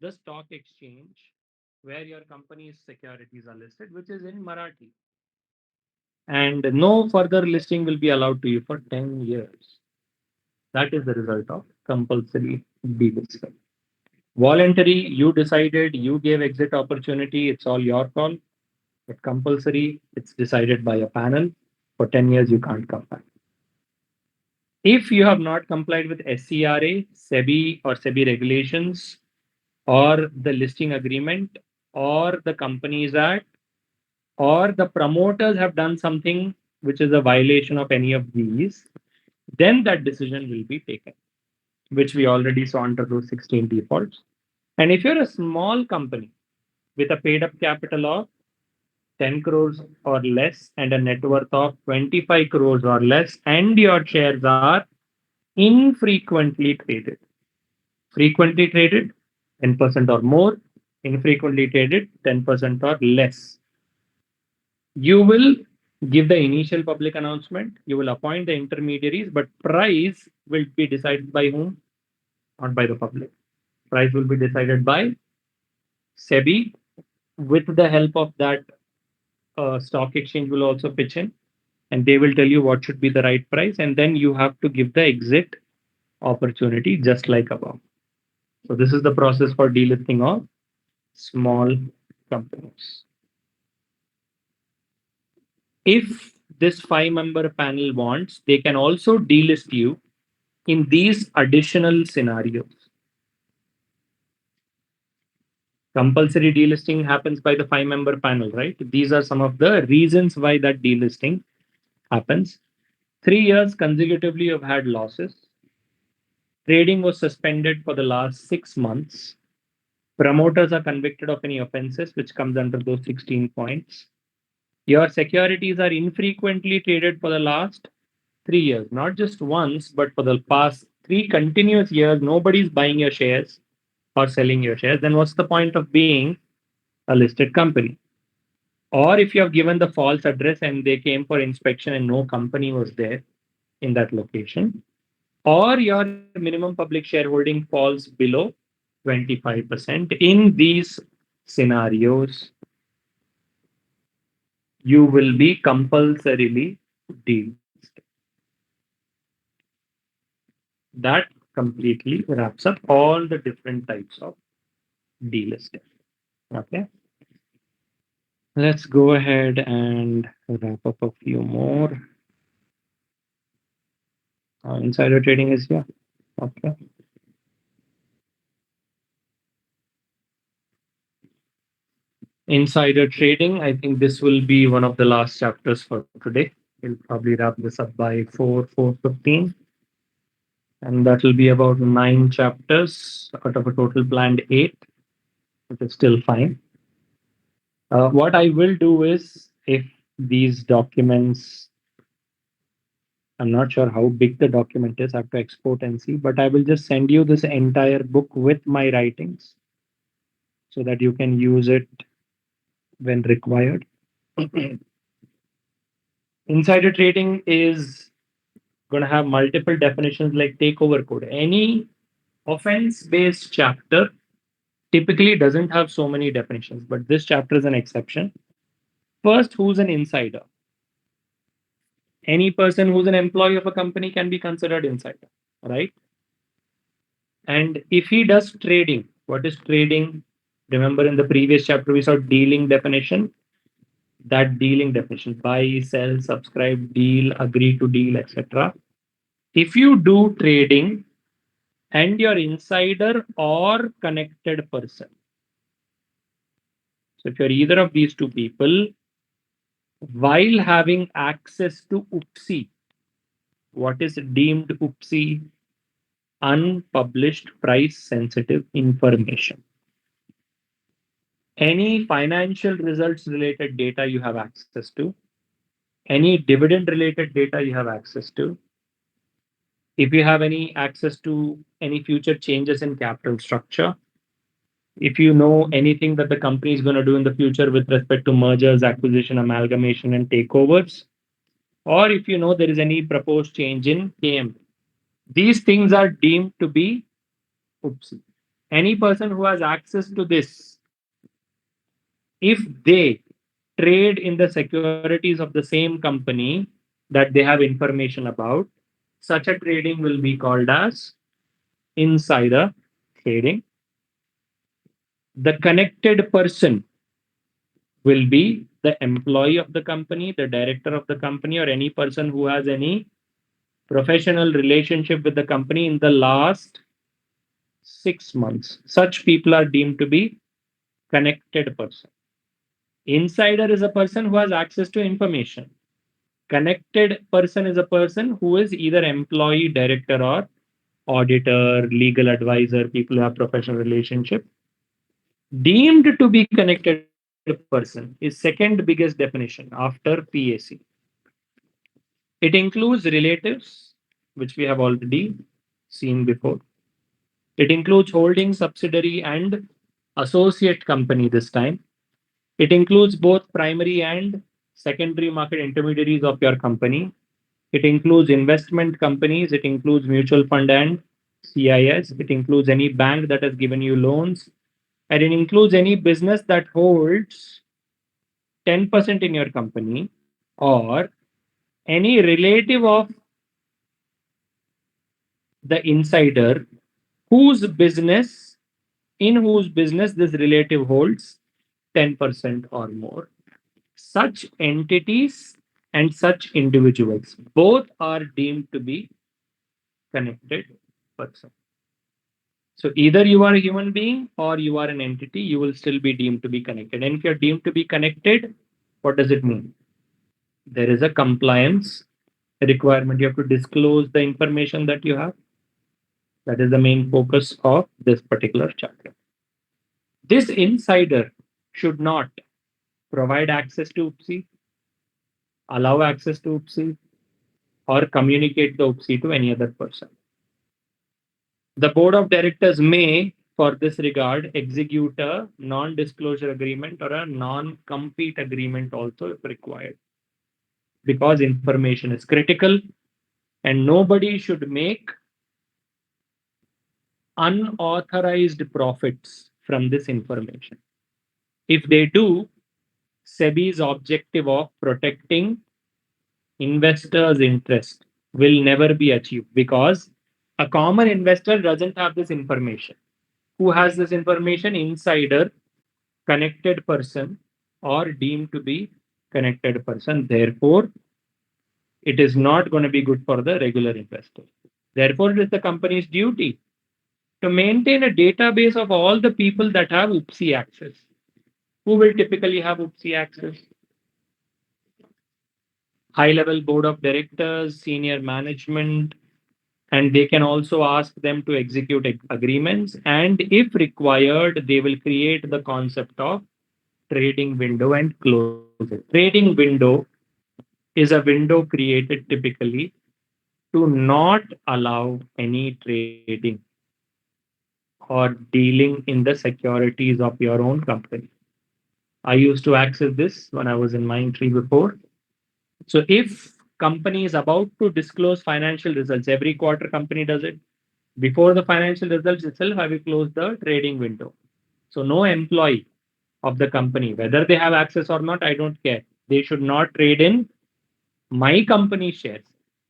the stock exchange where your company's securities are listed, which is in Marathi. And no further listing will be allowed to you for 10 years. That is the result of compulsory delisting. Voluntary, you decided, you gave exit opportunity, it's all your call. But compulsory, it's decided by a panel. For 10 years, you can't come back. If you have not complied with SCRA, SEBI or SEBI regulations, or the listing agreement, or the Companies Act, or the promoters have done something which is a violation of any of these, then that decision will be taken, which we already saw under those 16 defaults. And if you're a small company with a paid up capital of 10 crores or less and a net worth of 25 crores or less, and your shares are infrequently traded. Frequently traded, 10% or more. Infrequently traded, 10% or less. You will give the initial public announcement, you will appoint the intermediaries, but price will be decided by whom? Not by the public. Price will be decided by SEBI with the help of that stock exchange will also pitch in and they will tell you what should be the right price and then you have to give the exit opportunity just like above. So this is the process for delisting of small companies. If this 5 member panel wants, they can also delist you in these additional scenarios. Compulsory delisting happens by the 5 member panel, right? These are some of the reasons why that delisting happens. 3 years consecutively you've had losses. Trading was suspended for the last 6 months. Promoters are convicted of any offenses which comes under those 16 points. Your securities are infrequently traded for the last 3 years, not just once, but for the past 3 continuous years, nobody's buying your shares or selling your shares. Then what's the point of being a listed company? Or if you have given the false address and they came for inspection and no company was there in that location, or your minimum public shareholding falls below 25%, in these scenarios, you will be compulsorily delisted. That completely wraps up all the different types of delisting. Okay. Let's go ahead and wrap up a few more. Insider trading is here. Okay. Insider trading, I think this will be one of the last chapters for today. We'll probably wrap this up by 4:15. And that will be about 9 chapters out of a total planned 8, which is still fine. What I will do is, if these documents, I'm not sure how big the document is, I have to export and see, but I will just send you this entire book with my writings so that you can use it when required. Insider trading is going to have multiple definitions like takeover code. Any offense based chapter typically doesn't have so many definitions, but this chapter is an exception. First, who's an insider? Any person who's an employee of a company can be considered insider, right? And if he does trading, what is trading? Remember in the previous chapter, we saw dealing definition. That dealing definition, buy, sell, subscribe, deal, agree to deal, etc. If you do trading and you're insider or connected person, so if you're either of these two people, while having access to UPSI, what is deemed UPSI? Unpublished price sensitive information. Any financial results related data you have access to, any dividend related data you have access to, if you have any access to any future changes in capital structure, if you know anything that the company is going to do in the future with respect to mergers, acquisition, amalgamation, and takeovers, or if you know there is any proposed change in KM, these things are deemed to be UPSI. Any person who has access to this, if they trade in the securities of the same company that they have information about, such a trading will be called as insider trading. The connected person will be the employee of the company, the director of the company, or any person who has any professional relationship with the company in the last 6 months. Such people are deemed to be connected person. Insider is a person who has access to information. Connected person is a person who is either employee, director, or auditor, legal advisor, people who have professional relationship. Deemed to be connected person is second biggest definition after PAC. It includes relatives, which we have already seen before. It includes holding subsidiary and associate company this time. It includes both primary and secondary market intermediaries of your company. It includes investment companies. It includes mutual fund and CIS. It includes any bank that has given you loans. And it includes any business that holds 10% in your company or any relative of the insider whose business, in whose business this relative holds 10% or more. Such entities and such individuals both are deemed to be connected person. So either you are a human being or you are an entity, you will still be deemed to be connected. And if you're deemed to be connected, what does it mean? There is a compliance requirement. You have to disclose the information that you have. That is the main focus of this particular chapter. This insider should not provide access to UPSI, allow access to UPSI, or communicate the UPSI to any other person. The board of directors may, for this regard, execute a non disclosure agreement or a non compete agreement also if required, because information is critical and nobody should make unauthorized profits from this information. If they do, SEBI's objective of protecting investors' interest will never be achieved because a common investor doesn't have this information. Who has this information? Insider, connected person, or deemed to be connected person. Therefore, it is not going to be good for the regular investor. Therefore, it is the company's duty to maintain a database of all the people that have UPSI access. Who will typically have UPSI access? High level board of directors, senior management, and they can also ask them to execute agreements. And if required, they will create the concept of trading window and close it. Trading window is a window created typically to not allow any trading or dealing in the securities of your own company. I used to access this when I was in Mindtree before. So if company is about to disclose financial results, every quarter company does it. Before the financial results itself, I will close the trading window. So no employee of the company, whether they have access or not, I don't care. They should not trade in my company shares.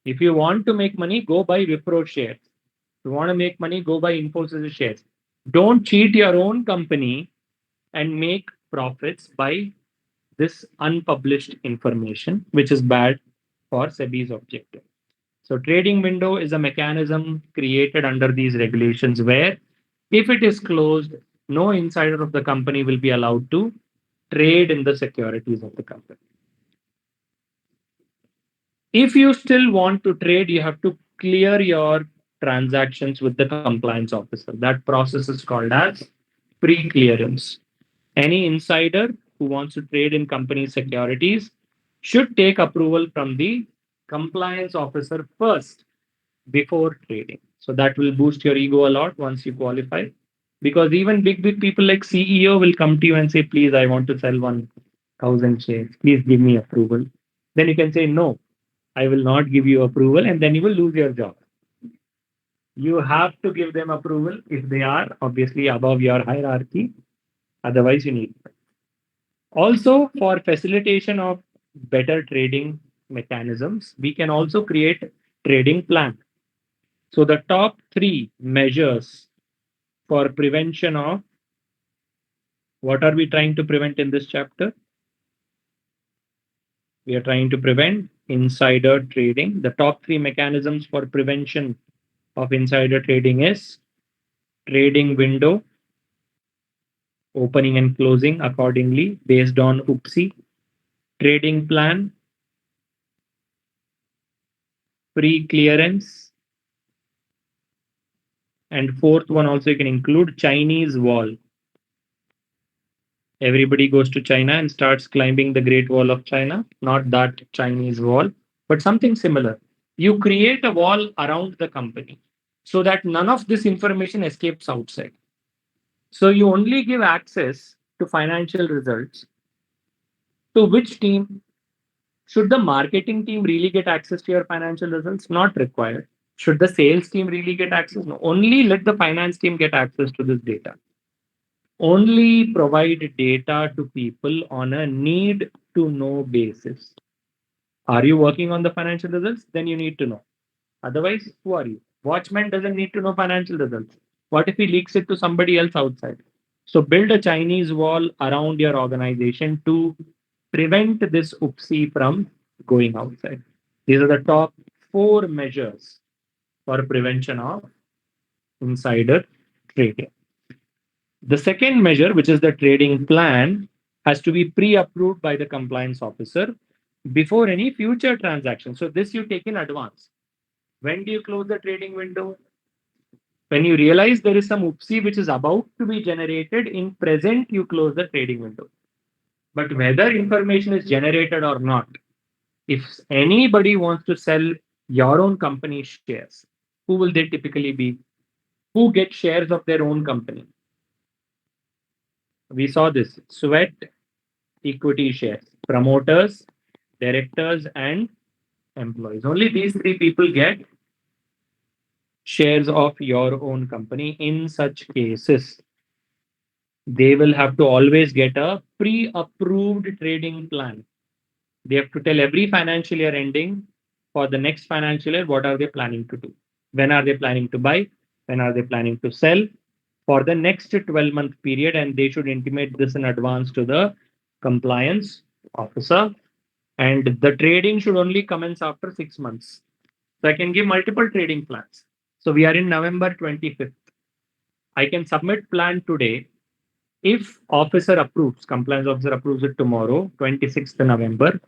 If you want to make money, go buy Wipro shares. If you want to make money, go buy Infosys shares. Don't cheat your own company and make profits by this unpublished information, which is bad for SEBI's objective. So, trading window is a mechanism created under these regulations where, if it is closed, no insider of the company will be allowed to trade in the securities of the company. If you still want to trade, you have to clear your transactions with the compliance officer. That process is called as pre clearance. Any insider who wants to trade in company securities should take approval from the compliance officer first before trading. So that will boost your ego a lot once you qualify. Because even big people like CEO will come to you and say, please, I want to sell 1,000 shares. Please give me approval. Then you can say, no, I will not give you approval, and then you will lose your job. You have to give them approval if they are obviously above your hierarchy. Otherwise, you need. Also, for facilitation of better trading mechanisms, we can also create trading plan. So the top three measures for prevention of what are we trying to prevent in this chapter? We are trying to prevent insider trading. The top three mechanisms for prevention of insider trading is trading window, opening and closing accordingly based on UPSI, trading plan, pre-clearance, and fourth one also you can include Chinese wall. Everybody goes to China and starts climbing the Great Wall of China, not that Chinese wall, but something similar. You create a wall around the company so that none of this information escapes outside. So you only give access to financial results to which team? Should the marketing team really get access to your financial results? Not required. Should the sales team really get access? No. Only let the finance team get access to this data. Only provide data to people on a need to know basis. Are you working on the financial results? Then you need to know. Otherwise, who are you? Watchman doesn't need to know financial results. What if he leaks it to somebody else outside? So build a Chinese wall around your organization to prevent this UPSI from going outside. These are the top four measures for prevention of insider trading. The second measure, which is the trading plan, has to be pre-approved by the compliance officer before any future transaction. So this you take in advance. When do you close the trading window? When you realize there is some UPSI which is about to be generated in present, you close the trading window. But whether information is generated or not, if anybody wants to sell your own company shares, who will they typically be? Who get shares of their own company? We saw this sweat equity shares, promoters, directors, and employees. Only these three people get shares of your own company. In such cases, they will have to always get a pre approved trading plan. They have to tell every financial year ending for the next financial year what are they planning to do? When are they planning to buy? When are they planning to sell? For the next 12-month period, and they should intimate this in advance to the compliance officer. And the trading should only commence after 6 months. So I can give multiple trading plans. So we are in November 25th. I can submit plan today. If officer approves, compliance officer approves it tomorrow, 26th November,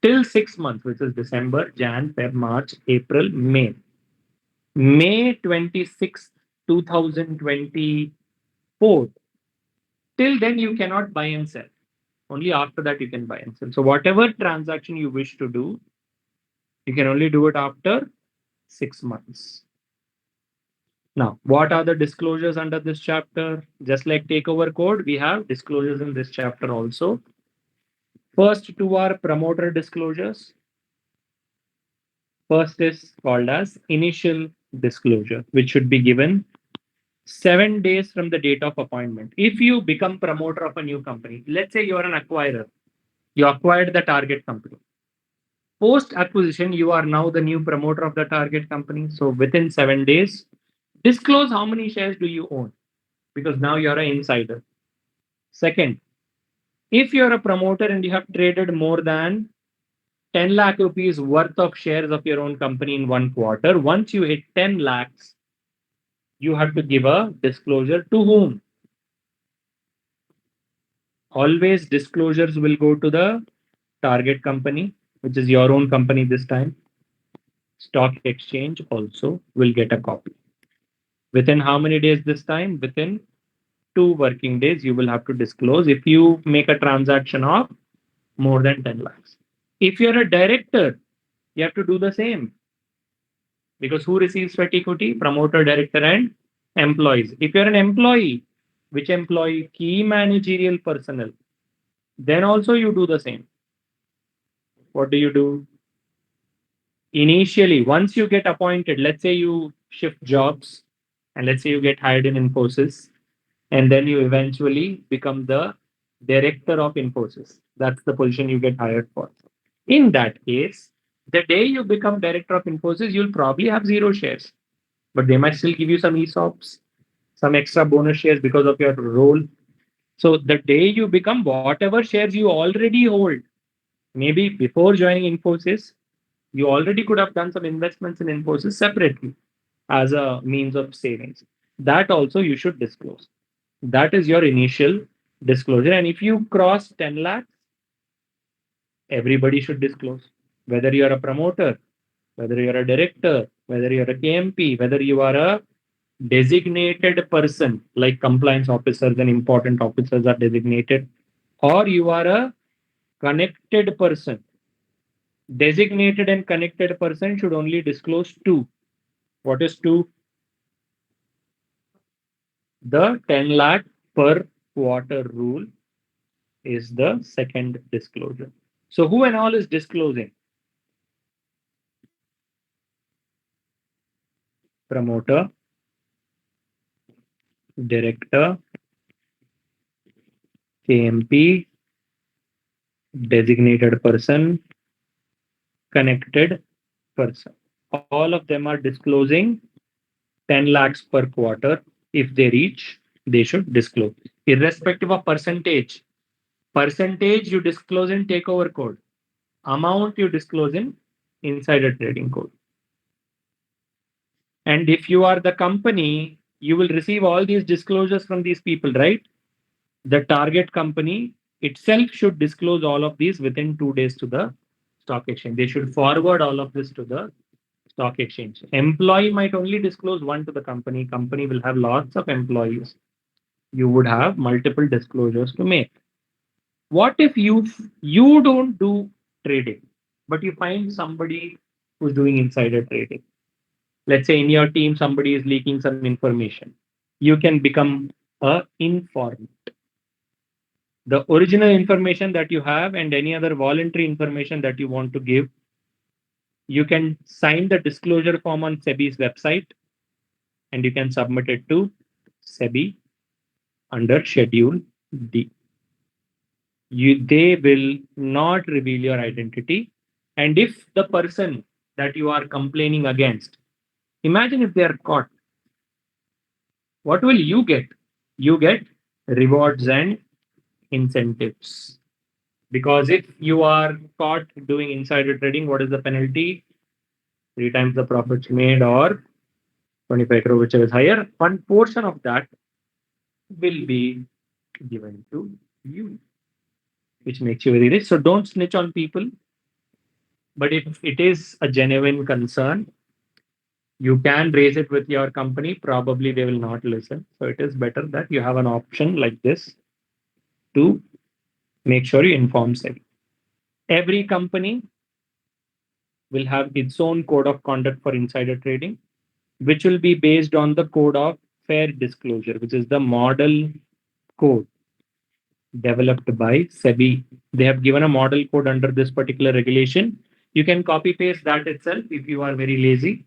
till 6 months, which is December, Jan, Feb, March, April, May. May 26th, 2024. Till then, you cannot buy and sell. Only after that, you can buy and sell. So, whatever transaction you wish to do, you can only do it after 6 months. Now, what are the disclosures under this chapter? Just like takeover code, we have disclosures in this chapter also. First two are promoter disclosures. First is called as initial disclosure, which should be given 7 days from the date of appointment. If you become promoter of a new company, let's say you are an acquirer, you acquired the target company. Post acquisition, you are now the new promoter of the target company. So within 7 days, disclose how many shares do you own because now you're an insider. Second, if you're a promoter and you have traded more than 10 lakh rupees worth of shares of your own company in 1 quarter, once you hit 10 lakhs, you have to give a disclosure to whom? Always disclosures will go to the target company, which is your own company this time. Stock exchange also will get a copy. Within how many days this time? Within 2 working days, you will have to disclose if you make a transaction of more than 10 lakhs. If you're a director, you have to do the same because who receives sweat equity? Promoter, director, and employees. If you're an employee, which employee? Key managerial personnel. Then also you do the same. What do? Initially, once you get appointed, let's say you shift jobs, and let's say you get hired in Infosys, and then you eventually become the director of Infosys. That's the position you get hired for. In that case, the day you become director of Infosys, you'll probably have zero shares, but they might still give you some ESOPs, some extra bonus shares because of your role. So the day you become whatever shares you already hold, maybe before joining Infosys, you already could have done some investments in Infosys separately as a means of savings. That also you should disclose. That is your initial disclosure. And if you cross 10 lakhs, everybody should disclose. Whether you are a promoter, whether you are a director, whether you are a KMP, whether you are a designated person like compliance officers and important officers are designated, or you are a connected person. Designated and connected person should only disclose two. What is two? The 10 lakh per quarter rule is the second disclosure. So who and all is disclosing? Promoter, director, KMP, designated person, connected person. All of them are disclosing 10 lakhs per quarter. If they reach, they should disclose. Irrespective of percentage. Percentage you disclose in takeover code. Amount you disclose in insider trading code. And if you are the company, you will receive all these disclosures from these people, right? The target company itself should disclose all of these within 2 days to the stock exchange. They should forward all of this to the stock exchange. Employee might only disclose one to the company. Company will have lots of employees. You would have multiple disclosures to make. What if you don't do trading, but you find somebody who's doing insider trading? Let's say in your team somebody is leaking some information. You can become a informant. The original information that you have and any other voluntary information that you want to give, you can sign the disclosure form on SEBI's website and you can submit it to SEBI under Schedule D. They will not reveal your identity. And if the person that you are complaining against, imagine if they are caught, what will you get? You get rewards and incentives. Because if you are caught doing insider trading, what is the penalty? Three times the profits made or 25 crore, whichever is higher. One portion of that will be given to you, which makes you very rich. So don't snitch on people. But if it is a genuine concern, you can raise it with your company. Probably they will not listen. So it is better that you have an option like this to make sure you inform SEBI. Every company will have its own code of conduct for insider trading, which will be based on the code of fair disclosure, which is the model code developed by SEBI. They have given a model code under this particular regulation. You can copy paste that itself if you are very lazy.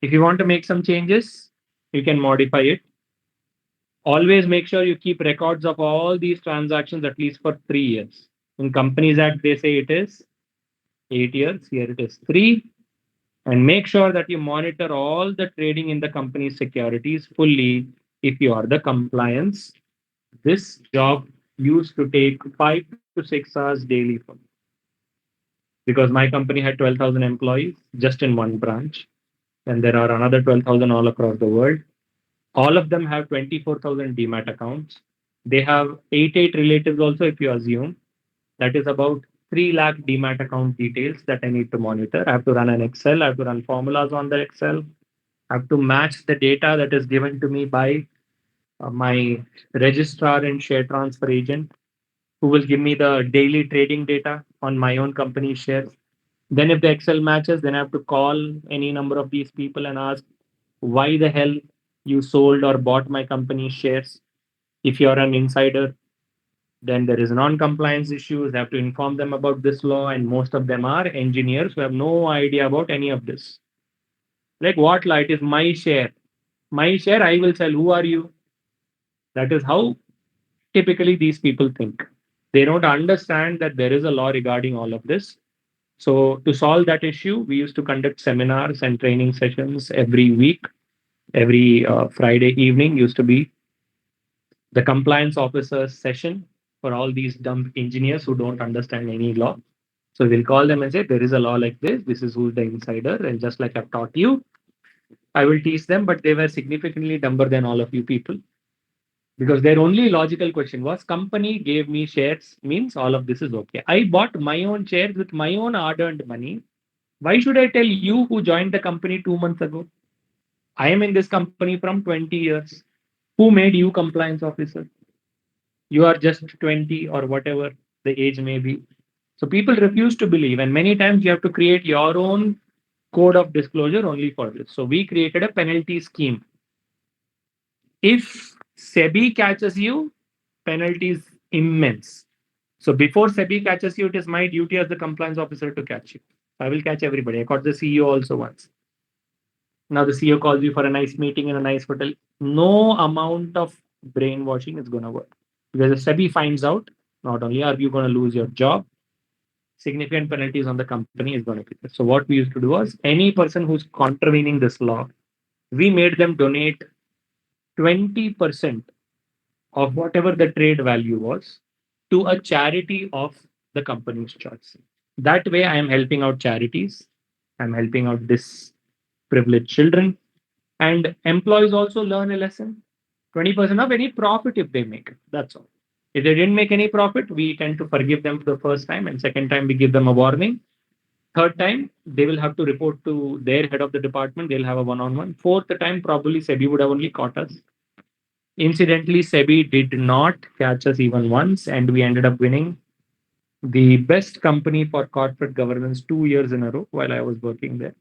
If you want to make some changes, you can modify it. Always make sure you keep records of all these transactions at least for 3 years. In Companies Act, they say it is 8 years. Here it is 3. And make sure that you monitor all the trading in the company's securities fully if you are the compliance. This job used to take 5 to 6 hours daily for me because my company had 12,000 employees just in one branch. And there are another 12,000 all across the world. All of them have 24,000 demat accounts. They have 8 relatives also, if you assume. That is about 3 lakh demat account details that I need to monitor. I have to run an Excel. I have to run formulas on the Excel. I have to match the data that is given to me by my registrar and share transfer agent, who will give me the daily trading data on my own company shares. Then, if the Excel matches, then I have to call any number of these people and ask why the hell you sold or bought my company's shares. If you're an insider, then there is non-compliance issues. I have to inform them about this law, and most of them are engineers who have no idea about any of this. Like what law? It is my share. My share, I will sell. Who are you? That is how typically these people think. They don't understand that there is a law regarding all of this. So, to solve that issue, we used to conduct seminars and training sessions every week. Every Friday evening used to be the compliance officers session for all these dumb engineers who don't understand any law. So, we'll call them and say, there is a law like this. This is who's the insider. And just like I've taught you, I will teach them, but they were significantly dumber than all of you people because their only logical question was company gave me shares means all of this is okay. I bought my own shares with my own hard earned money. Why should I tell you who joined the company 2 months ago? I am in this company from 20 years. Who made you compliance officer? You are just 20 or whatever the age may be. So people refuse to believe, and many times you have to create your own code of disclosure only for this. So we created a penalty scheme. If SEBI catches you, penalty is immense. So before SEBI catches you, it is my duty as the compliance officer to catch you. I will catch everybody. I caught the CEO also once. Now the CEO calls you for a nice meeting in a nice hotel. No amount of brainwashing is going to work. Because if SEBI finds out, not only are you going to lose your job, significant penalties on the company is going to be there. So what we used to do was any person who's contravening this law, we made them donate 20% of whatever the trade value was to a charity of the company's choice. That way, I am helping out charities. I'm helping out disprivileged children. And employees also learn a lesson. 20% of any profit if they make. That's all. If they didn't make any profit, we tend to forgive them for the first time. And second time, we give them a warning. Third time, they will have to report to their head of the department. They'll have a one on one. Fourth time, probably SEBI would have only caught us. Incidentally, SEBI did not catch us even once, and we ended up winning the best company for corporate governance 2 years in a row while I was working there.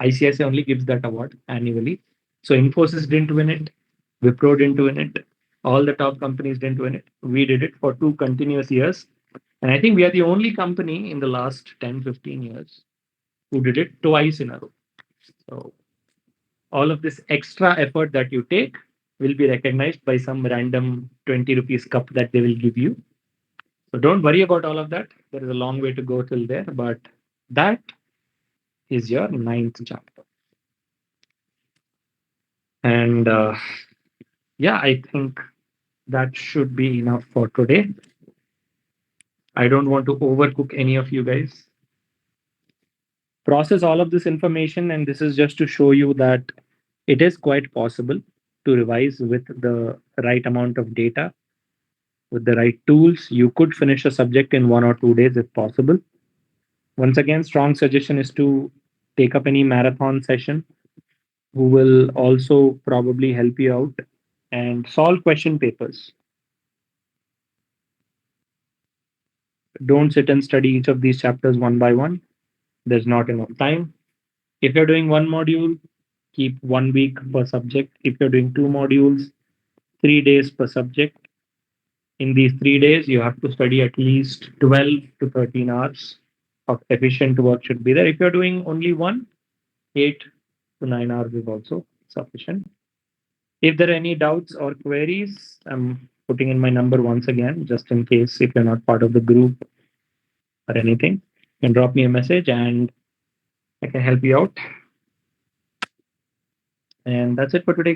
ICICI only gives that award annually. So Infosys didn't win it, Wipro didn't win it, all the top companies didn't win it. We did it for 2 continuous years. And I think we are the only company in the last 10, 15 years who did it twice in a row. So all of this extra effort that you take will be recognized by some random 20 rupees cup that they will give you. So don't worry about all of that. There is a long way to go till there, but that is your ninth chapter. And yeah, I think that should be enough for today. I don't want to overcook any of you guys. Process all of this information, and this is just to show you that it is quite possible to revise with the right amount of data, with the right tools. You could finish a subject in 1 or 2 days if possible. Once again, strong suggestion is to take up any marathon session who will also probably help you out and solve question papers. Don't sit and study each of these chapters one by one. There's not enough time. If you're doing one module, keep 1 week per subject. If you're doing two modules, 3 days per subject. In these 3 days, you have to study at least 12 to 13 hours of efficient work should be there. If you're doing only one, 8 to 9 hours is also sufficient. If there are any doubts or queries, I'm putting in my number once again, just in case if you're not part of the group or anything. You can drop me a message and I can help you out. And that's it for today,